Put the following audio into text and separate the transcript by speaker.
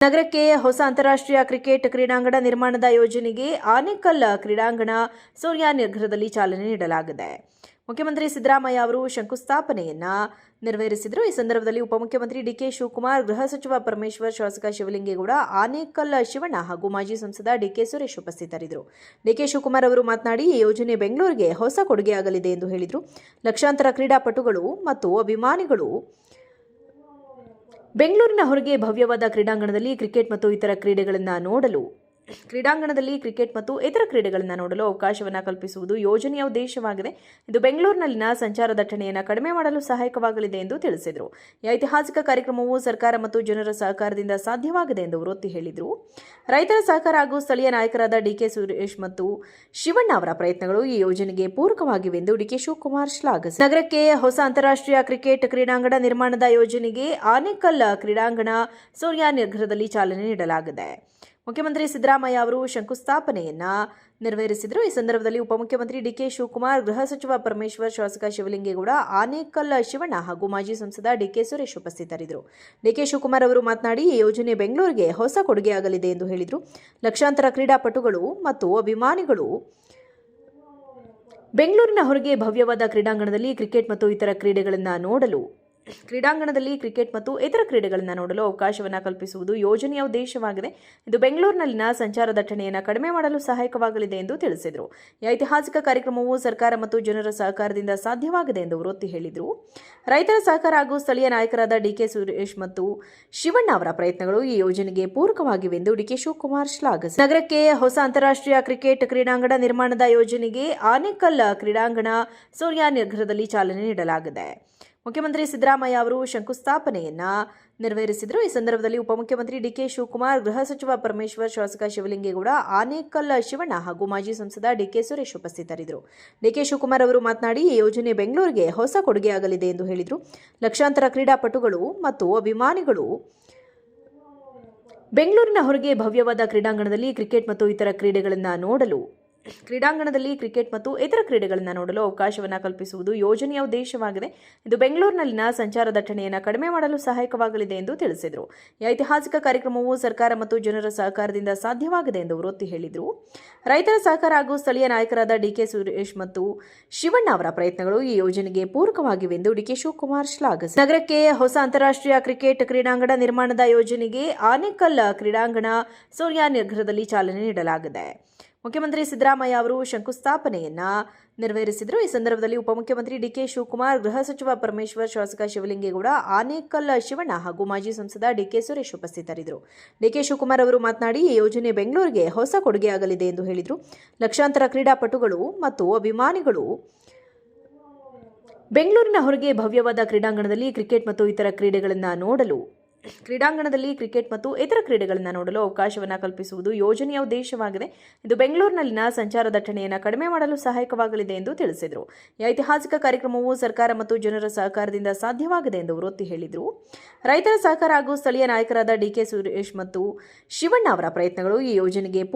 Speaker 1: ನಗರಕ್ಕೆ ಹೊಸ ಅಂತಾರಾಷ್ಟ್ರೀಯ ಕ್ರಿಕೆಟ್ ಕ್ರೀಡಾಂಗಣ ನಿರ್ಮಾಣದ ಯೋಜನೆಗೆ ಆನೇಕಲ್ ಕ್ರೀಡಾಂಗಣ ಸೂರ್ಯನಗರದಲ್ಲಿ ಚಾಲನೆ ನೀಡಲಾಗಿದೆ. ಮುಖ್ಯಮಂತ್ರಿ ಸಿದ್ದರಾಮಯ್ಯ ಅವರು ಶಂಕುಸ್ಥಾಪನೆಯನ್ನ ನೆರವೇರಿಸಿದರು. ಈ ಸಂದರ್ಭದಲ್ಲಿ ಉಪಮುಖ್ಯಮಂತ್ರಿ ಡಿಕೆ ಶಿವಕುಮಾರ್, ಗೃಹ ಸಚಿವ ಪರಮೇಶ್ವರ್, ಶಾಸಕ ಶಿವಲಿಂಗೇಗೌಡ, ಆನೇಕಲ್ ಶಿವಣ್ಣ ಹಾಗೂ ಮಾಜಿ ಸಂಸದ ಡಿಕೆ ಸುರೇಶ್ ಉಪಸ್ಥಿತರಿದ್ದರು. ಡಿಕೆ ಶಿವಕುಮಾರ್ ಅವರು ಮಾತನಾಡಿ, ಈ ಯೋಜನೆ ಬೆಂಗಳೂರಿಗೆ ಹೊಸ ಕೊಡುಗೆಯಾಗಲಿದೆ ಎಂದು ಹೇಳಿದರು. ಲಕ್ಷಾಂತರ ಕ್ರೀಡಾಪಟುಗಳು ಮತ್ತು ಅಭಿಮಾನಿಗಳು ಬೆಂಗಳೂರಿನ ಹೊರಗೆ ಭವ್ಯವಾದ ಕ್ರೀಡಾಂಗಣದಲ್ಲಿ ಕ್ರಿಕೆಟ್ ಮತ್ತು ಇತರ ಕ್ರೀಡೆಗಳನ್ನು ನೋಡಲು ಅವಕಾಶವನ್ನು ಕಲ್ಪಿಸುವುದು ಯೋಜನೆಯ ಉದ್ದೇಶವಾಗಿದೆ. ಇದು ಬೆಂಗಳೂರಿನಲ್ಲಿನ ಸಂಚಾರ ದಟ್ಟಣೆಯನ್ನು ಕಡಿಮೆ ಮಾಡಲು ಸಹಾಯಕವಾಗಲಿದೆ ಎಂದು ತಿಳಿಸಿದರು. ಈ ಐತಿಹಾಸಿಕ ಕಾರ್ಯಕ್ರಮವು ಸರ್ಕಾರ ಮತ್ತು ಜನರ ಸಹಕಾರದಿಂದ ಸಾಧ್ಯವಾಗಿದೆ ಎಂದು ಅವರು ಒತ್ತಿ ಹೇಳಿದರು. ರೈತರ ಸಹಕಾರ ಹಾಗೂ ಸ್ಥಳೀಯ ನಾಯಕರಾದ ಡಿಕೆ ಸುರೇಶ್ ಮತ್ತು ಶಿವಣ್ಣ ಅವರ ಪ್ರಯತ್ನಗಳು ಈ ಯೋಜನೆಗೆ ಪೂರಕವಾಗಿವೆ ಎಂದು ಡಿಕೆ ಶಿವಕುಮಾರ್ ಶ್ಲಾಘಿಸಿದರು. ನಗರಕ್ಕೆ ಹೊಸ ಅಂತಾರಾಷ್ಟ್ರೀಯ ಕ್ರಿಕೆಟ್ ಕ್ರೀಡಾಂಗಣ ನಿರ್ಮಾಣದ ಯೋಜನೆಗೆ ಆನೇಕಲ್ ಕ್ರೀಡಾಂಗಣ ಸೂರ್ಯನಗರದಲ್ಲಿ ಚಾಲನೆ ನೀಡಲಾಗಿದೆ. ಮುಖ್ಯಮಂತ್ರಿ ಸಿದ್ದರಾಮಯ್ಯ ಅವರು ಶಂಕುಸ್ಥಾಪನೆಯನ್ನ ನೆರವೇರಿಸಿದರು. ಈ ಸಂದರ್ಭದಲ್ಲಿ ಉಪಮುಖ್ಯಮಂತ್ರಿ ಡಿಕೆ ಶಿವಕುಮಾರ್, ಗೃಹ ಸಚಿವ ಪರಮೇಶ್ವರ್, ಶಾಸಕ ಶಿವಲಿಂಗೇಗೌಡ, ಆನೇಕಲ್ ಶಿವಣ್ಣ ಹಾಗೂ ಮಾಜಿ ಸಂಸದ ಡಿಕೆ ಸುರೇಶ್ ಉಪಸ್ಥಿತರಿದ್ದರು. ಡಿಕೆ ಶಿವಕುಮಾರ್ ಅವರು ಮಾತನಾಡಿ, ಈ ಯೋಜನೆ ಬೆಂಗಳೂರಿಗೆ ಹೊಸ ಕೊಡುಗೆಯಾಗಲಿದೆ ಎಂದು ಹೇಳಿದರು. ಲಕ್ಷಾಂತರ ಕ್ರೀಡಾಪಟುಗಳು ಮತ್ತು ಅಭಿಮಾನಿಗಳು ಬೆಂಗಳೂರಿನ ಹೊರಗೆ ಭವ್ಯವಾದ ಕ್ರೀಡಾಂಗಣದಲ್ಲಿ ಕ್ರಿಕೆಟ್ ಮತ್ತು ಇತರ ಕ್ರೀಡೆಗಳನ್ನು ನೋಡಲು ಅವಕಾಶವನ್ನು ಕಲ್ಪಿಸುವುದು ಯೋಜನೆಯ ಉದ್ದೇಶವಾಗಿದೆ. ಇದು ಬೆಂಗಳೂರಿನಲ್ಲಿನ ಸಂಚಾರ ದಟ್ಟಣೆಯನ್ನು ಕಡಿಮೆ ಮಾಡಲು ಸಹಾಯಕವಾಗಲಿದೆ ಎಂದು ತಿಳಿಸಿದರು. ಈ ಐತಿಹಾಸಿಕ ಕಾರ್ಯಕ್ರಮವು ಸರ್ಕಾರ ಮತ್ತು ಜನರ ಸಹಕಾರದಿಂದ ಸಾಧ್ಯವಾಗಿದೆ ಎಂದು ಅವರು ಒತ್ತಿ ಹೇಳಿದರು. ರೈತರ ಸಹಕಾರ ಹಾಗೂ ಸ್ಥಳೀಯ ನಾಯಕರಾದ ಡಿಕೆ ಸುರೇಶ್ ಮತ್ತು ಶಿವಣ್ಣ ಅವರ ಪ್ರಯತ್ನಗಳು ಈ ಯೋಜನೆಗೆ ಪೂರಕವಾಗಿವೆ ಎಂದು ಡಿಕೆ ಶಿವಕುಮಾರ್ ಶ್ಲಾಘಿಸಿದರು. ನಗರಕ್ಕೆ ಹೊಸ ಅಂತಾರಾಷ್ಟ್ರೀಯ ಕ್ರಿಕೆಟ್ ಕ್ರೀಡಾಂಗಣ ನಿರ್ಮಾಣದ ಯೋಜನೆಗೆ ಆನೇಕಲ್ ಕ್ರೀಡಾಂಗಣ ಸೂರ್ಯನಗರದಲ್ಲಿ ಚಾಲನೆ ನೀಡಲಾಗಿದೆ. ಮುಖ್ಯಮಂತ್ರಿ ಸಿದ್ದರಾಮಯ್ಯ ಅವರು ಶಂಕುಸ್ಥಾಪನೆಯನ್ನ ನೆರವೇರಿಸಿದರು. ಈ ಸಂದರ್ಭದಲ್ಲಿ ಉಪಮುಖ್ಯಮಂತ್ರಿ ಡಿಕೆ ಶಿವಕುಮಾರ್, ಗೃಹ ಸಚಿವ ಪರಮೇಶ್ವರ್, ಶಾಸಕ ಶಿವಲಿಂಗೇಗೌಡ, ಆನೇಕಲ್ ಶಿವಣ್ಣ ಹಾಗೂ ಮಾಜಿ ಸಂಸದ ಡಿಕೆ ಸುರೇಶ್ ಉಪಸ್ಥಿತರಿದ್ದರು. ಡಿಕೆ ಶಿವಕುಮಾರ್ ಅವರು ಮಾತನಾಡಿ, ಈ ಯೋಜನೆ ಬೆಂಗಳೂರಿಗೆ ಹೊಸ ಕೊಡುಗೆಯಾಗಲಿದೆ ಎಂದು ಹೇಳಿದರು. ಲಕ್ಷಾಂತರ ಕ್ರೀಡಾಪಟುಗಳು ಮತ್ತು ಅಭಿಮಾನಿಗಳು ಬೆಂಗಳೂರಿನ ಹೊರಗೆ ಭವ್ಯವಾದ ಕ್ರೀಡಾಂಗಣದಲ್ಲಿ ಕ್ರಿಕೆಟ್ ಮತ್ತು ಇತರ ಕ್ರೀಡೆಗಳನ್ನು ನೋಡಲು ಅವಕಾಶವನ್ನು ಕಲ್ಪಿಸುವುದು ಯೋಜನೆಯ ಉದ್ದೇಶವಾಗಿದೆ. ಇದು ಬೆಂಗಳೂರಿನಲ್ಲಿನ ಸಂಚಾರ ದಟ್ಟಣೆಯನ್ನು ಕಡಿಮೆ ಮಾಡಲು ಸಹಾಯಕವಾಗಲಿದೆ ಎಂದು ತಿಳಿಸಿದರು. ಈ ಐತಿಹಾಸಿಕ ಕಾರ್ಯಕ್ರಮವು ಸರ್ಕಾರ ಮತ್ತು ಜನರ ಸಹಕಾರದಿಂದ ಸಾಧ್ಯವಾಗಿದೆ ಎಂದು ಅವರು ಒತ್ತಿ ಹೇಳಿದರು. ರೈತರ ಸಹಕಾರ ಹಾಗೂ ಸ್ಥಳೀಯ ನಾಯಕರಾದ ಡಿಕೆ ಸುರೇಶ್ ಮತ್ತು ಶಿವಣ್ಣ ಅವರ ಪ್ರಯತ್ನಗಳು ಈ ಯೋಜನೆಗೆ ಪೂರಕವಾಗಿವೆ ಎಂದು ಡಿಕೆ ಶಿವಕುಮಾರ್ ಶ್ಲಾಘಿಸಿದರು. ನಗರಕ್ಕೆ ಹೊಸ ಅಂತಾರಾಷ್ಟ್ರೀಯ ಕ್ರಿಕೆಟ್ ಕ್ರೀಡಾಂಗಣ ನಿರ್ಮಾಣದ ಯೋಜನೆಗೆ ಆನೇಕಲ್ ಕ್ರೀಡಾಂಗಣ ಸೂರ್ಯನಗರದಲ್ಲಿ ಚಾಲನೆ ನೀಡಲಾಗಿದೆ. ಮುಖ್ಯಮಂತ್ರಿ ಸಿದ್ದರಾಮಯ್ಯ ಅವರು ಶಂಕುಸ್ಥಾಪನೆಯನ್ನ ನೆರವೇರಿಸಿದರು. ಈ ಸಂದರ್ಭದಲ್ಲಿ ಉಪಮುಖ್ಯಮಂತ್ರಿ ಡಿಕೆ ಶಿವಕುಮಾರ್, ಗೃಹ ಸಚಿವ ಪರಮೇಶ್ವರ್, ಶಾಸಕ ಶಿವಲಿಂಗೇಗೌಡ, ಆನೇಕಲ್ ಶಿವಣ್ಣ ಹಾಗೂ ಮಾಜಿ ಸಂಸದ ಡಿಕೆ ಸುರೇಶ್ ಉಪಸ್ಥಿತರಿದ್ದರು. ಡಿಕೆ ಶಿವಕುಮಾರ್ ಅವರು ಮಾತನಾಡಿ, ಈ ಯೋಜನೆ ಬೆಂಗಳೂರಿಗೆ ಹೊಸ ಕೊಡುಗೆಯಾಗಲಿದೆ ಎಂದು ಹೇಳಿದರು. ಲಕ್ಷಾಂತರ ಕ್ರೀಡಾಪಟುಗಳು ಮತ್ತು ಅಭಿಮಾನಿಗಳು ಬೆಂಗಳೂರಿನ ಹೊರಗೆ ಭವ್ಯವಾದ ಕ್ರೀಡಾಂಗಣದಲ್ಲಿ ಕ್ರಿಕೆಟ್ ಮತ್ತು ಇತರ ಕ್ರೀಡೆಗಳನ್ನು ನೋಡಲು ಅವಕಾಶವನ್ನು ಕಲ್ಪಿಸುವುದು ಯೋಜನೆಯ ಉದ್ದೇಶವಾಗಿದೆ. ಇದು ಬೆಂಗಳೂರಿನಲ್ಲಿನ ಸಂಚಾರ ದಟ್ಟಣೆಯನ್ನು ಕಡಿಮೆ ಮಾಡಲು ಸಹಾಯಕವಾಗಲಿದೆ ಎಂದು ತಿಳಿಸಿದರು. ಈ ಐತಿಹಾಸಿಕ ಕಾರ್ಯಕ್ರಮವು ಸರ್ಕಾರ ಮತ್ತು ಜನರ ಸಹಕಾರದಿಂದ ಸಾಧ್ಯವಾಗಿದೆ ಎಂದು ಅವರು ಒತ್ತಿ ಹೇಳಿದರು. ರೈತರ ಸಹಕಾರ ಹಾಗೂ ಸ್ಥಳೀಯ ನಾಯಕರಾದ ಡಿಕೆ ಸುರೇಶ್ ಮತ್ತು ಶಿವಣ್ಣ ಅವರ ಪ್ರಯತ್ನಗಳು ಈ ಯೋಜನೆಗೆ